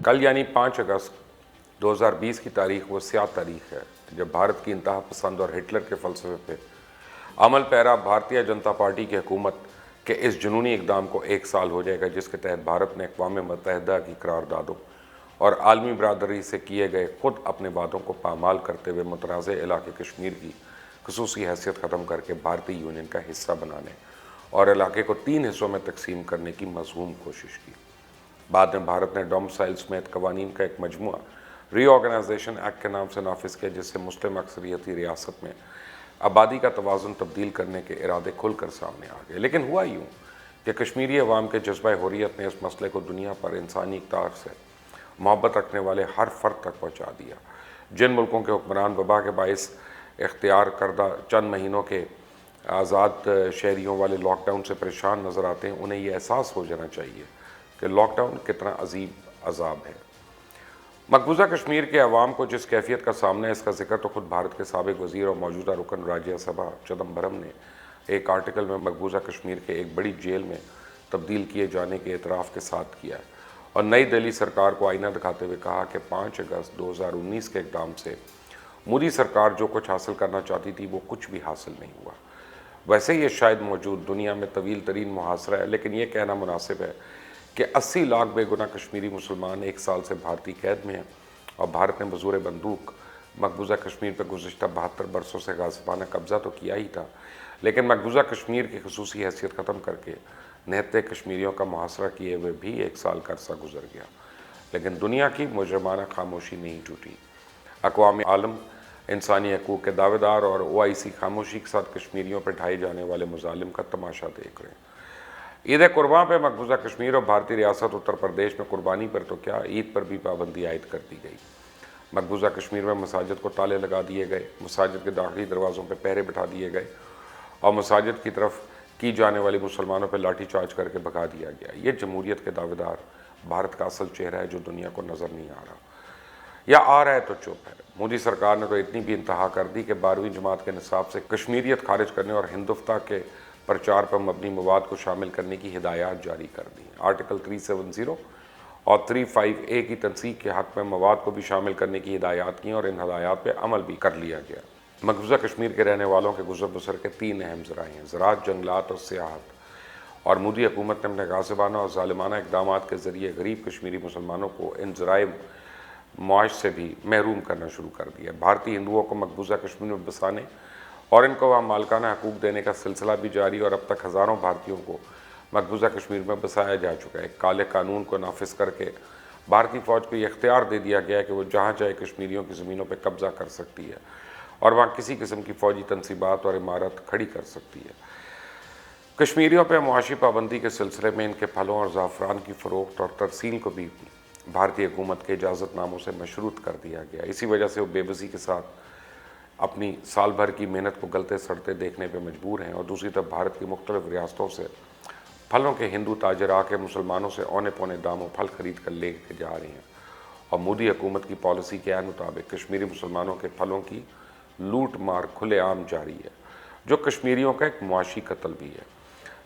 कल यानी 5 अगस्त 2020 की तारीख वो स्याह तारीख है जब भारत की इंतहा पसंद और हिटलर के फ़लसफ़े पे अमल पैरा भारतीय जनता पार्टी की हुकूमत के इस जुनूनी इक़दाम को 1 साल हो जाएगा, जिसके तहत भारत ने अक़वाम मुत्तहिदा की करारदादों और आलमी बरादरी से किए गए खुद अपने वादों को पामाल करते हुए मुतनाज़ इलाके कश्मीर की ख़ुसूसी हैसियत ख़त्म करके भारतीय यूनियन का हिस्सा बनाने और इलाके को 3 हिस्सों में तकसीम करने की मज़मूम कोशिश की। बाद में भारत ने डोमिसाइल समेत कवानीन का एक मजमुआ रीऑर्गेनाइजेशन एक्ट के नाम से नाफिज किया, जिससे मुस्लिम अक्सरियती रियासत में आबादी का तवाज़ुन तब्दील करने के इरादे खुलकर सामने आ गए। लेकिन हुआ यूँ कि कश्मीरी अवाम के जज्बा हुर्रियत ने इस मसले को दुनिया पर इंसानी इक़्तिदार से मोहब्बत रखने वाले हर फ़र्द तक पहुँचा दिया। जिन मुल्कों के हुक्मरान वबा के बाइस इख्तियार करदा चंद महीनों के आज़ाद शहरियों वाले लॉकडाउन से परेशान नज़र आते हैं, उन्हें ये एहसास हो जाना चाहिए कि लॉकडाउन कितना अजीब अजाब है। मकबूजा कश्मीर के अवाम को जिस कैफियत का सामना है, इसका जिक्र तो खुद भारत के साबिक वज़ीर और मौजूदा रुकन राज्यसभा चिदम्बरम ने एक आर्टिकल में मकबूजा कश्मीर के एक बड़ी जेल में तब्दील किए जाने के एतराफ़ के साथ किया है और नई दिल्ली सरकार को आईना दिखाते हुए कहा कि 5 अगस्त 2019 के इक़दाम से मोदी सरकार जो कुछ हासिल करना चाहती थी वो कुछ भी हासिल नहीं हुआ। वैसे ये शायद मौजूद दुनिया में तवील तरीन मुहासरा है, लेकिन ये कहना मुनासिब है कि 80 लाख बेगुनाह कश्मीरी मुसलमान 1 साल से भारतीय कैद में हैं और भारत ने बज़ूर बंदूक मकबूजा कश्मीर पर गुज़िश्ता 72 बरसों से गाज़िबाना कब्ज़ा तो किया ही था, लेकिन मकबूजा कश्मीर की ख़ुसूसी हैसियत ख़त्म करके निहत्ते कश्मीरियों का मुहासरा किए हुए भी 1 साल का अरसा गुजर गया, लेकिन दुनिया की मुजरमाना खामोशी नहीं टूटी। अक़वाम आलम, इंसानी हकूक़ के दावेदार और OIC खामोशी के साथ कश्मीरियों पर ढाए जाने वाले मुजालिम का तमाशा देख रहे हैं। ईद कुर्बान पर मकबूजा कश्मीर और भारतीय रियासत उत्तर प्रदेश में कुर्बानी पर तो क्या, ईद पर भी पाबंदी आयद कर दी गई। मकबूजा कश्मीर में मसाजिद को ताले लगा दिए गए, मसाजिद के दाखिली दरवाज़ों पर पहरे बिठा दिए गए और मसाजिद की तरफ की जाने वाली मुसलमानों पर लाठी चार्ज करके भगा दिया गया। ये जमहूरियत के दावेदार भारत का असल चेहरा है जो दुनिया को नज़र नहीं आ रहा, या आ रहा है तो चुप है। मोदी सरकार ने तो इतनी भी इंतहा कर दी कि 12वीं जमात के निसाब से कश्मीरियत खारिज करने और हिंदुत्व के प्रचार पर मबनी मवाद को शामिल करने की हिदायत जारी कर दी। आर्टिकल 370 और 35A की तनसीक के हक़ में मवाद को भी शामिल करने की हिदायत की और इन हिदायत पर अमल भी कर लिया गया। मकबूजा कश्मीर के रहने वालों के गुज़र बसर के 3 अहम ज़राए हैं: ज़राअत, जंगलात और सियाहत। और मोदी हुकूमत ने अपने गाज़िबाना और ज़ालिमाना इक़दामात के ज़रिए गरीब कश्मीरी मुसलमानों को इन ज़राए मुआश से भी महरूम करना शुरू कर दिया। भारतीय हिंदुओं को मकबूजा कश्मीर में बसाने और इनको वहाँ मालकाना हकूक़ देने का सिलसिला भी जारी और अब तक हज़ारों भारतीयों को मकबूजा कश्मीर में बसाया जा चुका है। काले कानून को नाफिज करके भारतीय फ़ौज को ये इख्तियार दे दिया गया है कि वो जहाँ चाहे कश्मीरियों की ज़मीनों पर कब्ज़ा कर सकती है और वहाँ किसी किस्म की फ़ौजी तनसीबात और इमारत खड़ी कर सकती है। कश्मीरियों पर मुआशी पाबंदी के सिलसिले में इनके फलों और ज़ाफ़रान की फ़रोख्त और तरसील को भी भारतीय हुकूमत के इजाज़तनामों से मशरूत कर दिया गया। इसी वजह से वो बेबसी के साथ अपनी साल भर की मेहनत को गलते सड़ते देखने पर मजबूर हैं और दूसरी तरफ भारत की मुख्तलिफ़ रियासतों से फलों के हिंदू ताजर आके मुसलमानों से औने पौने दामों फल ख़रीद कर ले के जा रहे हैं और मोदी हुकूमत की पॉलिसी के मुताबिक कश्मीरी मुसलमानों के फलों की लूट मार खुलेआम जारी है, जो कश्मीरियों का एक मुआशी कत्ल भी है।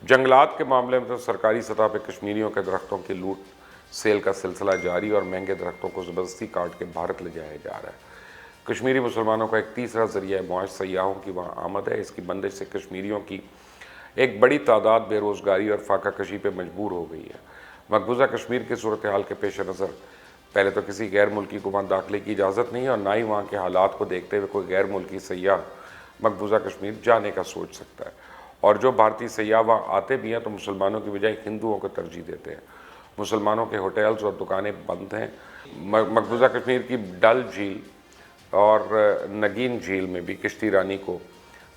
जंगलात के मामले में तो सरकारी सतह पर कश्मीरियों के दरख्तों की लूट सेल का सिलसिला जारी और महंगे दरख्तों को ज़बरदस्ती काट के भारत ले जाया जा रहा है। कश्मीरी मुसलमानों का एक तीसरा ज़रिया मुआश सयाहों की वहाँ आमद है। इसकी बंदिश से कश्मीरियों की एक बड़ी तादाद बेरोज़गारी और फाका कशी पर मजबूर हो गई है। मकबूजा कश्मीर की सूरत हाल के पेश नज़र पहले तो किसी गैर मुल्की को वहाँ दाखिले की इजाज़त नहीं है और ना ही वहाँ के हालात को देखते हुए कोई गैर मुल्की सयाह मकबूजा कश्मीर जाने का सोच सकता है। और जो भारतीय सयाह वहाँ आते भी हैं तो मुसलमानों की बजाय हिंदुओं को तरजीह देते हैं। मुसलमानों के होटल्स और दुकानें बंद हैं। मकबूजा कश्मीर की डल झील और नगीन झील में भी किश्ती रानी को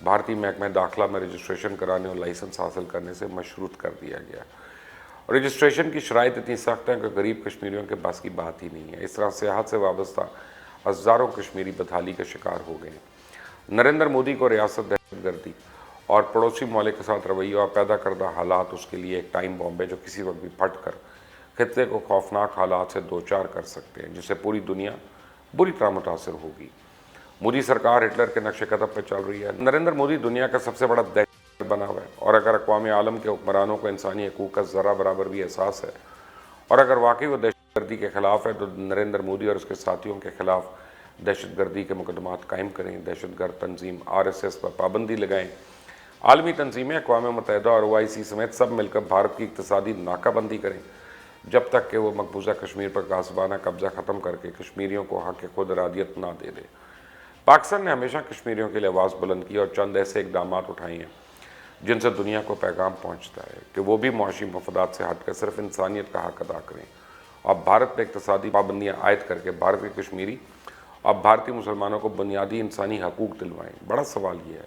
भारतीय महकमा दाखिला में रजिस्ट्रेशन कराने और लाइसेंस हासिल करने से मशरूत कर दिया गया। रजिस्ट्रेशन की शराइत इतनी सख्त है कि गरीब कश्मीरियों के बस की बात ही नहीं है। इस तरह सियाहत से वाबस्ता हज़ारों कश्मीरी बदहाली का शिकार हो गए। नरेंद्र मोदी को रियासत दहशतगर्दी और पड़ोसी ममालिक के साथ रवैया पैदा करदा हालात उसके लिए एक टाइम बॉम्ब है जो किसी वक्त भी फट कर खित्ते को खौफनाक हालात से दो चार कर सकते हैं, जिससे पूरी दुनिया बुरी तरह मुतासर होगी। मोदी सरकार हिटलर के नक्शे कदम पर चल रही है। नरेंद्र मोदी दुनिया का सबसे बड़ा दहशतगर्द बना हुआ है और अगर अक़वाम आलम के हुक्मरानों को इंसानी हकूक़ का ज़रा बराबर भी एहसास है और अगर वाकई वो گردی کے خلاف ہے تو نریندر مودی اور اس کے ساتھیوں کے خلاف دہشت گردی کے مقدمات قائم کریں، دہشت گرد تنظیم RSS پر پابندی لگائیں، عالمی تنظیمیں اقوام متحدہ اور OIC سمیت سب مل کر بھارت کی اقتصادی ناکہ بندی کریں جب تک کہ وہ مقبوضہ کشمیر پر غاصبانہ قبضہ ختم کر کے کشمیریوں کو حق خود ارادیت نہ دے دے۔ پاکستان نے ہمیشہ کشمیریوں کے لیے آواز بلند کی اور چند ایسے اقدامات اٹھائے ہیں جن سے دنیا کو پیغام پہنچتا ہے کہ وہ بھی معاشی مفادات سے ہٹ کر صرف انسانیت کا حق ادا کریں اور بھارت پہ اقتصادی پابندیاں عائد کر کے بھارت کے کشمیری اور بھارتی مسلمانوں کو بنیادی انسانی حقوق دلوائیں۔ بڑا سوال یہ ہے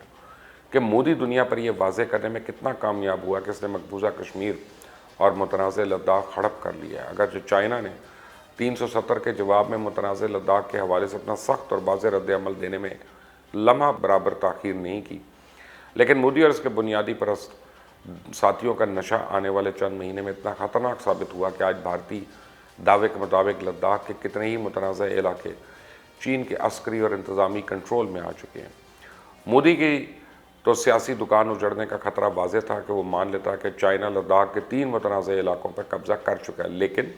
کہ مودی دنیا پر یہ واضح کرنے میں کتنا کامیاب ہوا کہ اس نے مقبوضہ کشمیر اور متنازع لداخ ہڑپ کر لیا ہے، اگرچہ چائنا نے 370 کے جواب میں متنازع لداخ کے حوالے سے اپنا سخت اور واضح رد عمل دینے میں لمحہ برابر تاخیر نہیں کی، لیکن مودی اور اس کے بنیادی پرست ساتھیوں کا نشہ آنے والے چند مہینے میں اتنا خطرناک ثابت ہوا کہ آج بھارتی دعوے کے مطابق لداخ کے کتنے ہی متنازع علاقے چین کے عسکری اور انتظامی کنٹرول میں آ چکے ہیں۔ مودی کی تو سیاسی دکان اجڑنے کا خطرہ واضح تھا کہ وہ مان لیتا کہ چائنا لداخ کے 3 متنازع علاقوں پر قبضہ کر چکا ہے، لیکن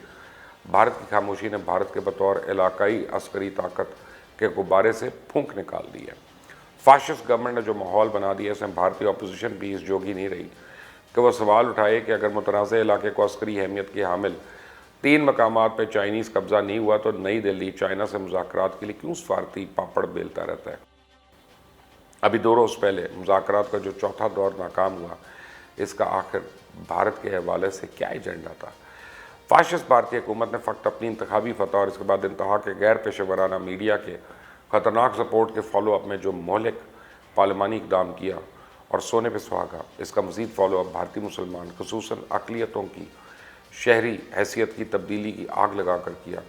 بھارت کی خاموشی نے بھارت کے بطور علاقائی عسکری طاقت کے غبارے سے پھونک نکال دی ہے۔ فاشسٹ گورنمنٹ نے جو ماحول بنا دیا اس میں بھارتی اپوزیشن بھی اس جوگی نہیں رہی کہ وہ سوال اٹھائے کہ اگر متنازع علاقے کو عسکری اہمیت کے حامل 3 مقامات پہ چائنیز قبضہ نہیں ہوا تو نئی دہلی چائنا سے مذاکرات کے لیے کیوں سفارتی پاپڑ بیلتا رہتا ہے؟ ابھی 2 روز پہلے مذاکرات کا جو چوتھا دور ناکام ہوا، اس کا آخر بھارت کے حوالے سے کیا ایجنڈا تھا؟ فاشسٹ بھارتی حکومت نے فقط اپنی انتخابی فتح اور اس کے بعد انتہا کے غیر پیشہ ورانہ میڈیا کے خطرناک سپورٹ کے فالو اپ میں جو مہلک پارلیمانی اقدام کیا اور سونے پہ سہاگا، اس کا مزید فالو اپ بھارتی مسلمان خصوصاً اقلیتوں کی شہری حیثیت کی تبدیلی کی آگ لگا کر کیا۔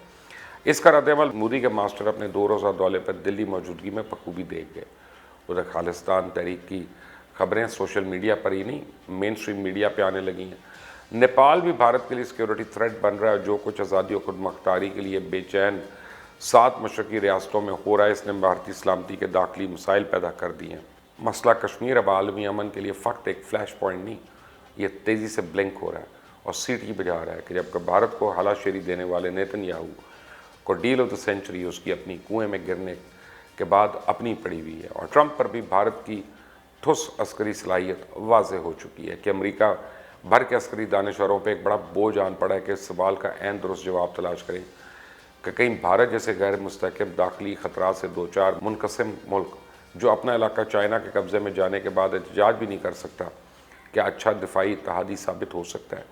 اس کا رد عمل مودی کے ماسٹر اپنے 2 روزہ دورے پر دلی موجودگی میں بخوبی دیکھ گئے۔ ادھر خالصتان تحریک کی خبریں سوشل میڈیا پر ہی نہیں مین سٹریم میڈیا پہ آنے لگی ہیں۔ نیپال بھی بھارت کے لیے سیکیورٹی تھریٹ بن رہا ہے، جو کچھ آزادی و خود مختاری کے لیے بے چین 7 مشرقی ریاستوں میں ہو رہا ہے، اس نے بھارتی سلامتی کے داخلی مسائل پیدا کر دیے ہیں۔ مسئلہ کشمیر اب عالمی امن کے لیے فقط ایک فلیش پوائنٹ نہیں، یہ تیزی سے بلنک ہو رہا ہے اور سیٹی بجا رہا ہے کہ جب کہ بھارت کو ہلا شیری دینے والے نیتن یاہو کو ڈیل آف دا سینچری اس کی اپنی کنویں میں گرنے کے بعد اپنی پڑی ہوئی ہے، اور ٹرمپ پر بھی بھارت کی ٹھوس عسکری صلاحیت واضح ہو چکی ہے کہ امریکہ بھر کے عسکری دانشوروں پہ ایک بڑا بوجھ آن پڑا ہے کہ اس سوال کا عین درست جواب تلاش کریں کہ کہیں بھارت جیسے غیر مستحکم داخلی خطرات سے دوچار منقسم ملک جو اپنا علاقہ چائنا کے قبضے میں جانے کے بعد احتجاج بھی نہیں کر سکتا، کیا اچھا دفاعی اتحادی ثابت ہو سکتا ہے؟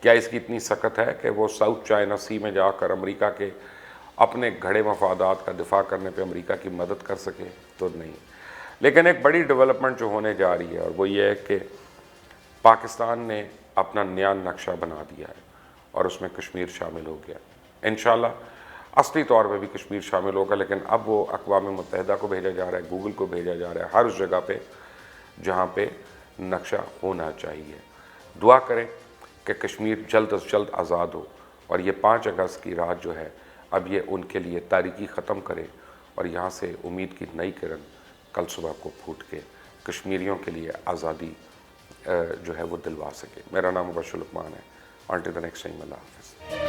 کیا اس کی اتنی سخت ہے کہ وہ ساؤتھ چائنا سی میں جا کر امریکہ کے اپنے گھڑے مفادات کا دفاع کرنے پہ امریکہ کی مدد کر سکے؟ تو نہیں۔ لیکن ایک بڑی ڈیولپمنٹ جو ہونے جا رہی ہے اور وہ یہ ہے کہ پاکستان نے اپنا نیا نقشہ بنا دیا ہے اور اس میں کشمیر شامل ہو گیا۔ انشاءاللہ اصلی طور پہ بھی کشمیر شامل ہوگا، لیکن اب وہ اقوام متحدہ کو بھیجا جا رہا ہے، گوگل کو بھیجا جا رہا ہے، ہر اس جگہ پہ جہاں پہ نقشہ ہونا چاہیے۔ دعا کریں کہ کشمیر جلد از جلد آزاد ہو اور یہ 5 اگست کی رات جو ہے اب یہ ان کے لیے تاریکی ختم کرے اور یہاں سے امید کی نئی کرن کل صبح کو پھوٹ کے کشمیریوں کے لیے آزادی جو ہے وہ دلوا سکے۔ میرا نام مبشر لقمان ہے۔ انٹل دی نیکسٹ ٹائم، اللہ حافظ۔